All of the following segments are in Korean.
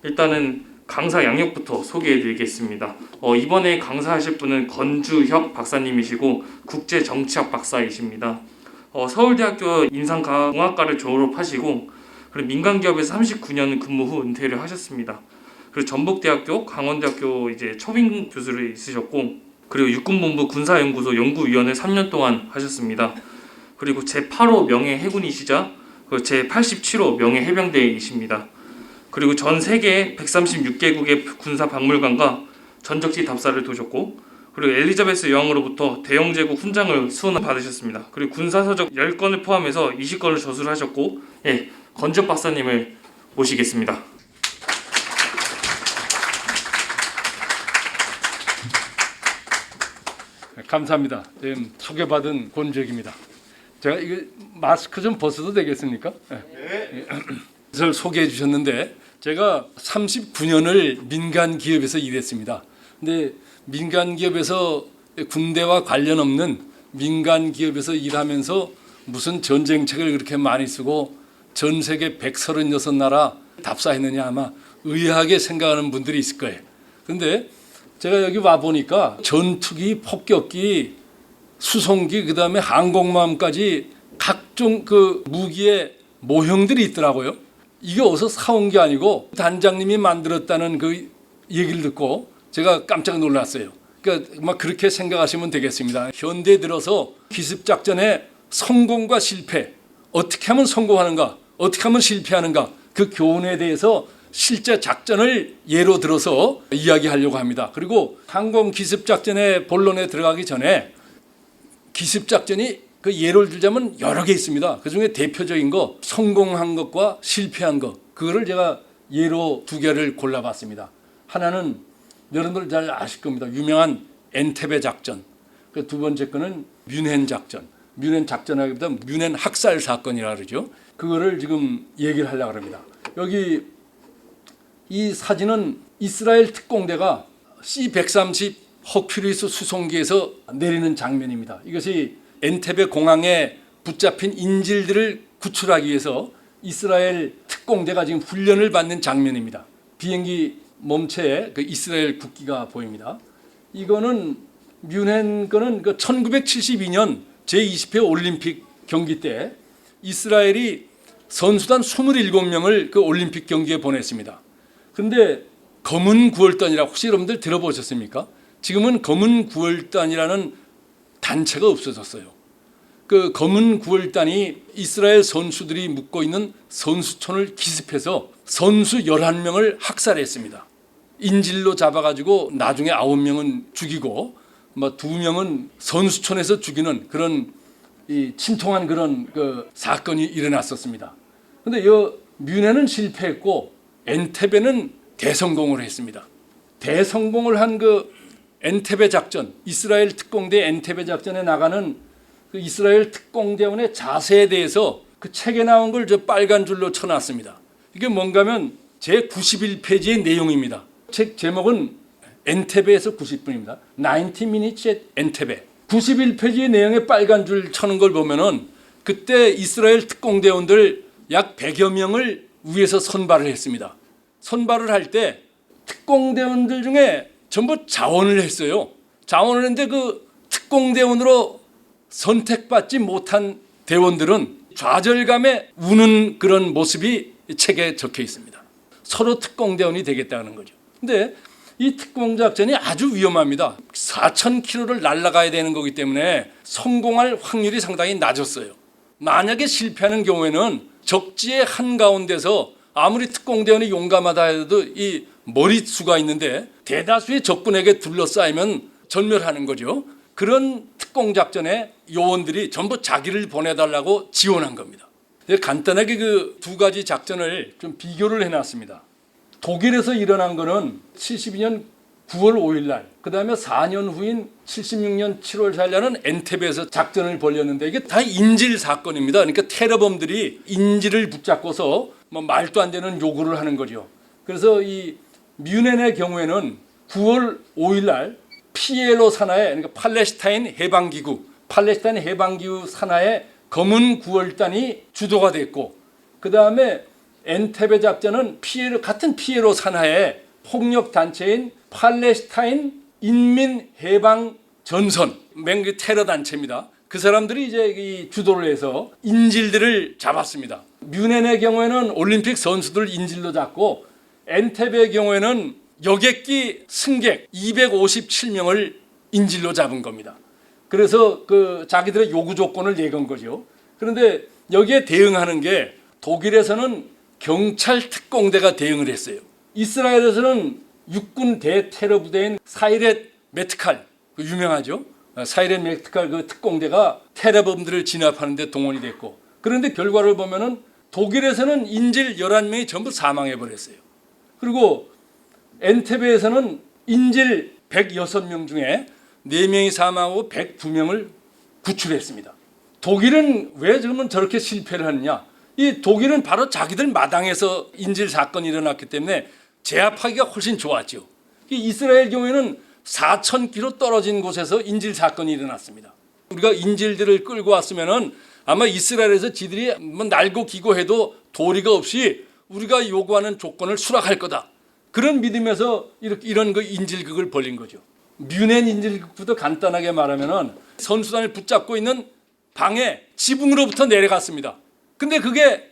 일단은 강사 양력부터 소개해드리겠습니다. 이번에 강사하실 분은 권주혁 박사님이시고 국제정치학 박사이십니다. 서울대학교 인상공학과를 졸업하시고 그리고 민간기업에서 39년 근무 후 은퇴를 하셨습니다. 그리고 전북대학교, 강원대학교 이제 초빙 교수를 있으셨고 그리고 육군본부 군사연구소 연구위원을 3년 동안 하셨습니다. 그리고 제8호 명예 해군이시자 제87호 명예 해병대이십니다. 그리고 전 세계 136개국의 군사 박물관과 전적지 답사를 도셨고 그리고 엘리자베스 여왕으로부터 대영제국 훈장을 수원을 받으셨습니다. 그리고 군사서적 10권을 포함해서 20권을 저술을 하셨고 권주혁 박사님을 모시겠습니다. 감사합니다. 지금 소개받은 권주혁입니다. 제가 이거 마스크 좀 벗어도 되겠습니까? 네. 저를 소개해 주셨는데 제가 39년을 민간 기업에서 일했습니다. 근데 민간 기업에서 군대와 관련 없는 민간 기업에서 일하면서 무슨 전쟁책을 그렇게 많이 쓰고 전 세계 136나라 답사했느냐 아마 의아하게 생각하는 분들이 있을 거예요. 근데 제가 여기 와 보니까 전투기, 폭격기, 수송기, 그다음에 항공모함까지 각종 그 무기의 모형들이 있더라고요. 이게 어디서 사온 게 아니고 단장님이 만들었다는 그 얘기를 듣고 제가 깜짝 놀랐어요. 그러니까 막 그렇게 생각하시면 되겠습니다. 현대 들어서 기습작전의 성공과 실패, 어떻게 하면 성공하는가, 어떻게 하면 실패하는가, 그 교훈에 대해서 실제 작전을 예로 들어서 이야기하려고 합니다. 그리고 항공 기습작전의 본론에 들어가기 전에 기습작전이 그 예를 들자면 여러 개 있습니다. 그중에 대표적인 거 성공한 것과 실패한 것, 그거를 제가 예로 2개를 골라봤습니다. 하나는 여러분들 잘 아실 겁니다. 유명한 엔테베 작전. 그 두 번째 거는 뮌헨 작전. 뮌헨 작전하기보다 뮌헨 학살 사건이라 그러죠. 그거를 지금 얘기를 하려고 합니다. 여기 이 사진은 이스라엘 특공대가 C-130 허큘리스 수송기에서 내리는 장면입니다. 이것이 엔테베 공항에 붙잡힌 인질들을 구출하기 위해서 이스라엘 특공대가 지금 훈련을 받는 장면입니다. 비행기 몸체에 그 이스라엘 국기가 보입니다. 이거는 뮌헨 거는 그 1972년 제20회 올림픽 경기 때 이스라엘이 선수단 27명을 그 올림픽 경기에 보냈습니다. 그런데 검은 구월단이라고 혹시 여러분들 들어보셨습니까? 지금은 검은 구월단이라는 단체가 없어졌어요. 그 검은 구월단이 이스라엘 선수들이 묵고 있는 선수촌을 기습해서 선수 11명을 학살했습니다. 인질로 잡아가지고 나중에 9명은 죽이고 2명은 선수촌에서 죽이는 그런 침통한 그런 그 사건이 일어났었습니다. 그런데 이 뮌헨은 실패했고 엔테베는 대성공을 했습니다. 대성공을 한 그 엔테베 작전, 이스라엘 특공대 엔테베 작전에 나가는 그 이스라엘 특공대원의 자세에 대해서 그 책에 나온 걸 저 빨간 줄로 쳐놨습니다. 이게 뭔가면 제 91페이지의 내용입니다. 책 제목은 엔테베에서 90분입니다. 90 minutes at 엔테베. 91페이지의 내용에 빨간 줄 쳐는 걸 보면은 그때 이스라엘 특공대원들 약 100여 명을 위에서 선발을 했습니다. 선발을 할 때 특공대원들 중에 전부 자원을 했어요. 자원을 했는데 그 특공대원으로 선택받지 못한 대원들은 좌절감에 우는 그런 모습이 책에 적혀 있습니다. 서로 특공대원이 되겠다는 거죠. 근데 이 특공작전이 아주 위험합니다. 4,000km를 날아가야 되는 거기 때문에 성공할 확률이 상당히 낮았어요. 만약에 실패하는 경우에는 적지의 한가운데서 아무리 특공대원이 용감하다 해도 이 머릿수가 있는데 대다수의 적군에게 둘러싸이면 전멸하는 거죠. 그런 특공작전에 요원들이 전부 자기를 보내달라고 지원한 겁니다. 간단하게 그 2가지 작전을 좀 비교를 해놨습니다. 독일에서 일어난 거는 72년 9월 5일 날, 그 다음에 4년 후인 76년 7월 4일 날은 엔테베에서 작전을 벌였는데 이게 다 인질 사건입니다. 그러니까 테러범들이 인질을 붙잡고서 뭐 말도 안 되는 요구를 하는 거죠. 그래서 이 뮌헨의 경우에는 9월 5일 날 PLO 산하에, 그러니까 팔레스타인 해방기구 산하에 검은 구월단이 주도가 됐고, 그 다음에 엔테베 작전은 같은 피에로 산하의 폭력 단체인 팔레스타인 인민해방 전선, 맹 테러 단체입니다. 그 사람들이 이제 이 주도를 해서 인질들을 잡았습니다. 뮌헨의 경우에는 올림픽 선수들 인질로 잡고 엔테베의 경우에는 여객기 승객 257명을 인질로 잡은 겁니다. 그래서 그 자기들의 요구 조건을 내건 거죠. 그런데 여기에 대응하는 게 독일에서는 경찰 특공대가 대응을 했어요. 이스라엘에서는 육군 대테러 부대인 사이렛 메트칼, 유명하죠. 사이렛 메트칼 그 특공대가 테러범들을 진압하는 데 동원이 됐고, 그런데 결과를 보면은 독일에서는 인질 11명이 전부 사망해 버렸어요. 그리고 엔테베에서는 인질 106명 중에 4명이 사망하고 102명을 구출했습니다. 독일은 왜 그러면 저렇게 실패를 하느냐? 이 독일은 바로 자기들 마당에서 인질 사건이 일어났기 때문에 제압하기가 훨씬 좋았죠. 이스라엘 경우에는 4,000km 떨어진 곳에서 인질 사건이 일어났습니다. 우리가 인질들을 끌고 왔으면은 아마 이스라엘에서 지들이 뭐 날고 기고해도 도리가 없이 우리가 요구하는 조건을 수락할 거다. 그런 믿음에서 이런 그 인질극을 벌린 거죠. 뮌헨 인질극부터 간단하게 말하면은 선수단을 붙잡고 있는 방에 지붕으로부터 내려갔습니다. 근데 그게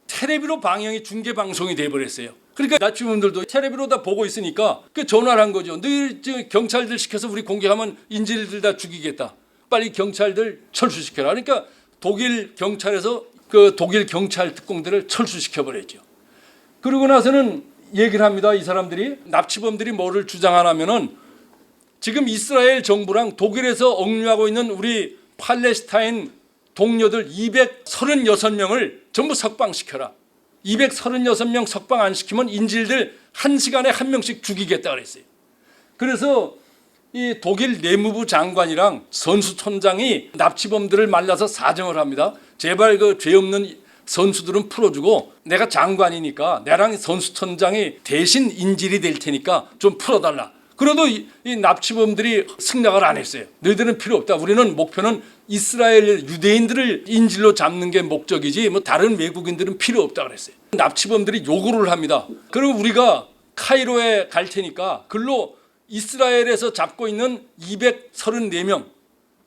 텔레비로 방영이 중계 방송이 돼 버렸어요. 그러니까 나치범들도 텔레비로 다 보고 있으니까 그 전화를 한 거죠. 늘 경찰들 시켜서 우리 공격하면 인질들 다 죽이겠다. 빨리 경찰들 철수시켜라. 그러니까 독일 경찰에서 그 독일 경찰 특공대를 철수시켜 버렸죠. 그러고 나서는 얘기를 합니다. 이 사람들이 납치범들이 뭐를 주장하냐면은 지금 이스라엘 정부랑 독일에서 억류하고 있는 우리 팔레스타인 동료들 236명을 전부 석방시켜라. 236명 석방 안 시키면 인질들 1시간에 1명씩 죽이겠다 그랬어요. 그래서 이 독일 내무부 장관이랑 선수촌장이 납치범들을 만나서 사정을 합니다. 제발 그 죄 없는 선수들은 풀어주고 내가 장관이니까 나랑 선수촌장이 대신 인질이 될 테니까 좀 풀어달라. 그래도 이 납치범들이 승낙을 안 했어요. 너희들은 필요 없다. 우리는 목표는 이스라엘 유대인들을 인질로 잡는 게 목적이지 뭐 다른 외국인들은 필요 없다 그랬어요. 납치범들이 요구를 합니다. 그리고 우리가 카이로에 갈 테니까 글로 이스라엘에서 잡고 있는 234명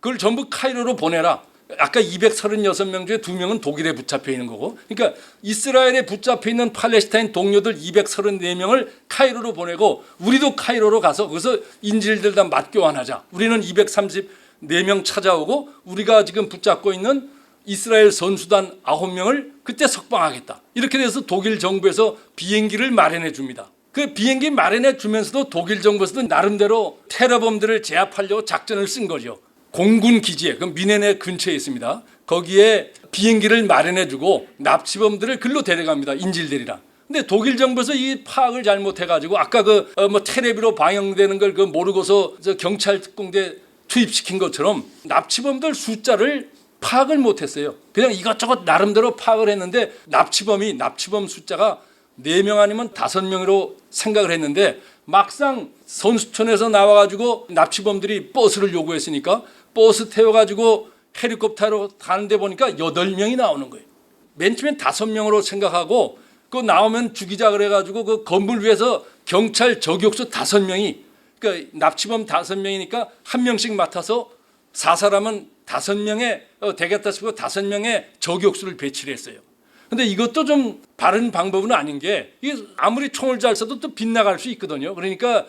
그걸 전부 카이로로 보내라. 아까 236명 중에 2명은 독일에 붙잡혀 있는 거고, 그러니까 이스라엘에 붙잡혀 있는 팔레스타인 동료들 234명을 카이로로 보내고 우리도 카이로로 가서 거기서 인질들 다 맞교환하자. 우리는 234명 찾아오고 우리가 지금 붙잡고 있는 이스라엘 선수단 9명을 그때 석방하겠다. 이렇게 돼서 독일 정부에서 비행기를 마련해 줍니다. 그 비행기 마련해 주면서도 독일 정부에서도 나름대로 테러범들을 제압하려고 작전을 쓴 거죠. 공군 기지에, 그 뮌헨의 근처에 있습니다. 거기에 비행기를 마련해주고 납치범들을 글로 데려갑니다. 인질들이랑. 근데 독일 정부에서 이 파악을 잘못해가지고 아까 그 뭐 텔레비로 방영되는 걸 그 모르고서 저 경찰 특공대 투입시킨 것처럼 납치범들 숫자를 파악을 못했어요. 그냥 이것저것 나름대로 파악을 했는데 납치범 숫자가 4명 아니면 5명으로 생각을 했는데 막상 선수촌에서 나와가지고 납치범들이 버스를 요구했으니까 버스 태워가지고 헬리콥터로 가는데 보니까 8명이 나오는 거예요. 맨 처음엔 5명으로 생각하고 그 나오면 죽이자 그래가지고 그 건물 위에서 경찰 저격수 5명이, 그러니까 납치범 5명이니까 1명씩 맡아서 4사람은 5명의 되겠다 싶고 5명의 저격수를 배치를 했어요. 근데 이것도 좀 바른 방법은 아닌 게 이게 아무리 총을 잘 쏴도 또 빗나갈 수 있거든요. 그러니까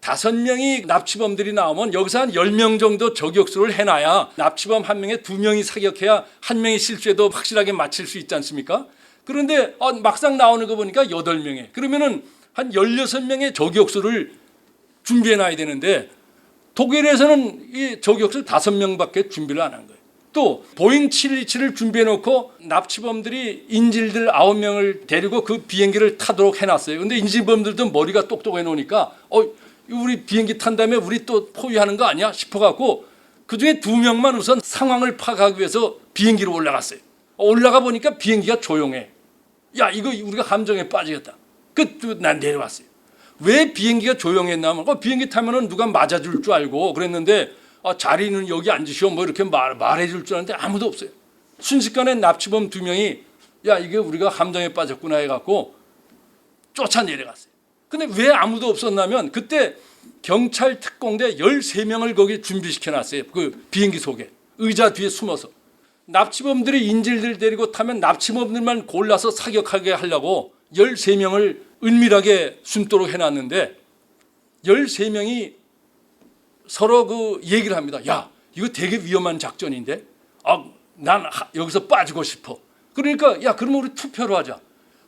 5명이 납치범들이 나오면 여기서 한 10명 정도 저격수를 해놔야 납치범 1명에 2명이 사격해야 1명이 실수해도 확실하게 맞힐 수 있지 않습니까? 그런데 막상 나오는 거 보니까 8명에 그러면은 한 16명의 저격수를 준비해놔야 되는데 독일에서는 이 저격수 5명밖에 준비를 안 한 거예요. 또 보잉 727을 준비해놓고 납치범들이 인질들 9명을 데리고 그 비행기를 타도록 해놨어요. 근데 인질범들도 머리가 똑똑해 놓으니까 우리 비행기 탄 다음에 우리 또 포위하는 거 아니야 싶어갖고 그중에 2명만 우선 상황을 파악하기 위해서 비행기로 올라갔어요. 올라가 보니까 비행기가 조용해. 야, 이거 우리가 함정에 빠지겠다. 난 내려왔어요. 왜 비행기가 조용했냐면 비행기 타면은 누가 맞아줄 줄 알고 그랬는데 자리는 여기 앉으시오 뭐 이렇게 말해줄 줄 알았는데 아무도 없어요. 순식간에 납치범 2명이 야 이게 우리가 함정에 빠졌구나 해갖고 쫓아내려갔어요. 근데 왜 아무도 없었냐면 그때 경찰 특공대 13명을 거기 준비시켜놨어요. 그 비행기 속에 의자 뒤에 숨어서 납치범들이 인질들 데리고 타면 납치범들만 골라서 사격하게 하려고 13명을 은밀하게 숨도록 해놨는데 13명이 서로 그 얘기를 합니다. 야 이거 되게 위험한 작전인데 난 여기서 빠지고 싶어. 그러니까 야 그러면 우리 투표로 하자.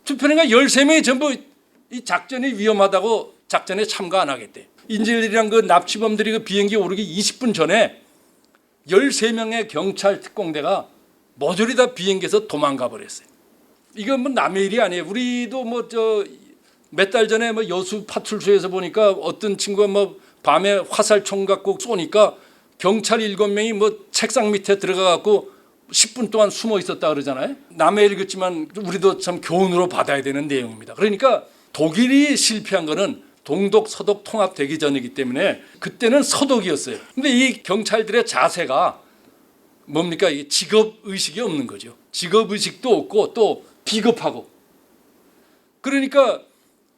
투표니까 13명이 전부 이 작전이 위험하다고 작전에 참가 안 하겠대. 인질들이랑 그 납치범들이 그 비행기 오르기 20분 전에 13명의 경찰 특공대가 모조리 다 비행기에서 도망가 버렸어요. 이건 뭐 남의 일이 아니에요. 우리도 뭐 몇 달 전에 뭐 여수 파출소에서 보니까 어떤 친구가 뭐 밤에 화살총 갖고 쏘니까 경찰 7명이 뭐 책상 밑에 들어가 갖고 10분 동안 숨어 있었다 그러잖아요. 남의 일 같지만 우리도 참 교훈으로 받아야 되는 내용입니다. 그러니까 독일이 실패한 거는 동독 서독 통합되기 전이기 때문에 그때는 서독이었어요. 근데 이 경찰들의 자세가 뭡니까? 이 직업 의식이 없는 거죠. 직업 의식도 없고 또 비겁하고. 그러니까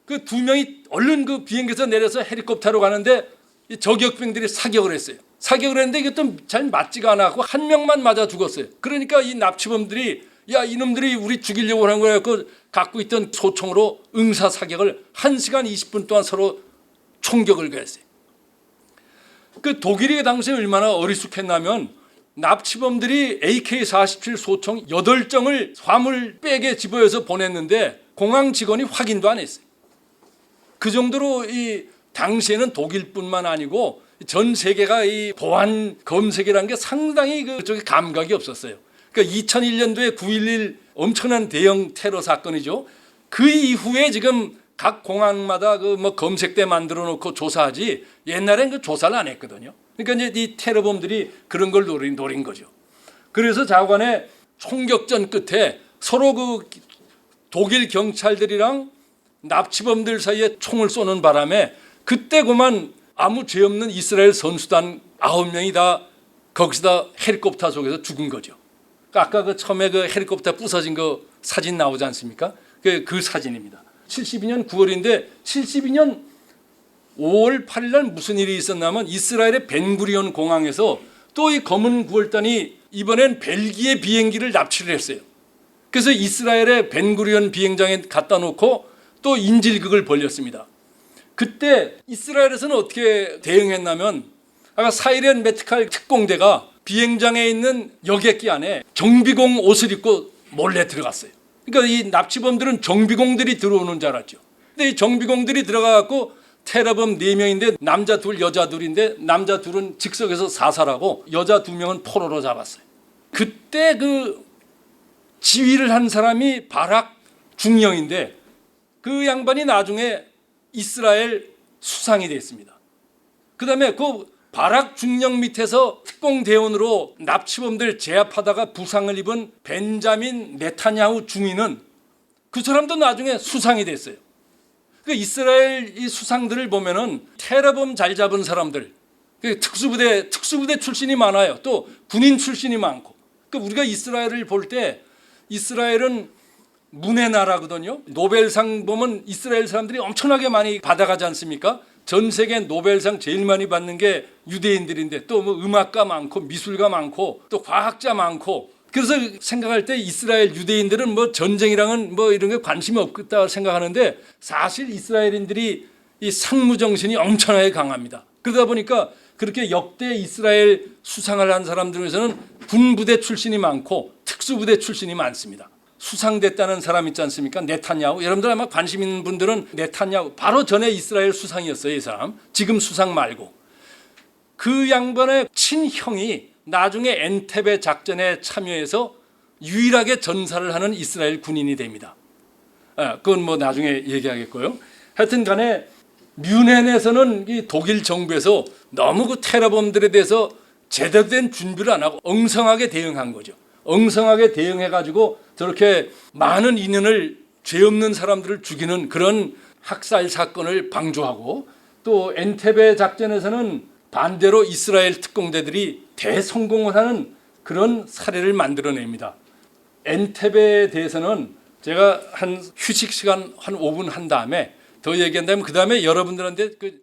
그 2명이 얼른 그 비행기에서 내려서 헬리콥터로 가는데 이 저격병들이 사격을 했어요. 사격을 했는데 이게 또 잘 맞지가 않았고 한 명만 맞아 죽었어요. 그러니까 이 납치범들이 야 이놈들이 우리 죽이려고 하는 거야. 그 갖고 있던 소총으로 응사 사격을 1시간 20분 동안 서로 총격을 가했어요. 그 독일이 당시에 얼마나 어리숙했냐면 납치범들이 AK-47 소총 8정을 화물백에 집어여서 보냈는데 공항 직원이 확인도 안 했어요. 그 정도로 이 당시에는 독일뿐만 아니고 전 세계가 이 보안 검색이라는 게 상당히 그쪽에 감각이 없었어요. 그러니까 2001년도에 9.11 엄청난 대형 테러 사건이죠. 그 이후에 지금 각 공항마다 그 뭐 검색대 만들어 놓고 조사하지 옛날엔 그 조사를 안 했거든요. 그러니까 이제 이 테러범들이 그런 걸 노린 거죠. 그래서 자관의 총격전 끝에 서로 그 독일 경찰들이랑 납치범들 사이에 총을 쏘는 바람에 그때 그만 아무 죄 없는 이스라엘 선수단 9명이 다 거기서다 헬리콥터 속에서 죽은 거죠. 아까 그 처음에 그 헬리콥터 부서진 거 사진 나오지 않습니까? 그 사진입니다. 72년 9월인데 72년 5월 8일 날 무슨 일이 있었냐면 이스라엘의 벤구리온 공항에서 또 이 검은 구월단이 이번엔 벨기에 비행기를 납치를 했어요. 그래서 이스라엘의 벤구리온 비행장에 갖다 놓고 또 인질극을 벌였습니다. 그때 이스라엘에서는 어떻게 대응했냐면 아까 사이렌 메트칼 특공대가 비행장에 있는 여객기 안에 정비공 옷을 입고 몰래 들어갔어요. 그러니까 이 납치범들은 정비공들이 들어오는 줄 알았죠. 근데 이 정비공들이 들어가갖고 테러범 4명인데 남자 2 여자 2인데 남자 2은 즉석에서 사살하고 여자 2명은 포로로 잡았어요. 그때 그 지휘를 한 사람이 바락 중령인데 그 양반이 나중에 이스라엘 수상이 됐습니다. 그 다음에 그 바락 중령 밑에서 특공대원으로 납치범들 제압하다가 부상을 입은 벤자민 네타냐후 중위는 그 사람도 나중에 수상이 됐어요. 그 이스라엘 이 수상들을 보면은 테러범 잘 잡은 사람들, 특수부대 출신이 많아요. 또 군인 출신이 많고. 그 우리가 이스라엘을 볼 때 이스라엘은 문의 나라거든요. 노벨상 보면 이스라엘 사람들이 엄청나게 많이 받아가지 않습니까? 전 세계 노벨상 제일 많이 받는 게 유대인들인데 또 뭐 음악가 많고 미술가 많고 또 과학자 많고. 그래서 생각할 때 이스라엘 유대인들은 뭐 전쟁이랑은 뭐 이런 게 관심이 없겠다 생각하는데 사실 이스라엘인들이 이 상무 정신이 엄청나게 강합니다. 그러다 보니까 그렇게 역대 이스라엘 수상을 한 사람들 중에서는 군부대 출신이 많고 특수부대 출신이 많습니다. 수상됐다는 사람 있지 않습니까? 네타냐후. 여러분들 아마 관심 있는 분들은 네타냐후 바로 전에 이스라엘 수상이었어요. 이 사람. 지금 수상 말고. 그 양반의 친형이 나중에 엔테베 작전에 참여해서 유일하게 전사를 하는 이스라엘 군인이 됩니다. 그건 뭐 나중에 얘기하겠고요. 하여튼 간에 뮌헨에서는 이 독일 정부에서 너무 그 테러범들에 대해서 제대로 된 준비를 안 하고 엉성하게 대응한 거죠. 엉성하게 대응해가지고 저렇게 많은 인연을 죄 없는 사람들을 죽이는 그런 학살 사건을 방조하고 또 엔테베 작전에서는 반대로 이스라엘 특공대들이 대성공을 하는 그런 사례를 만들어냅니다. 엔탭에 대해서는 제가 한 휴식 시간 한 5분 한 다음에 더 얘기한다면 그 다음에 여러분들한테 그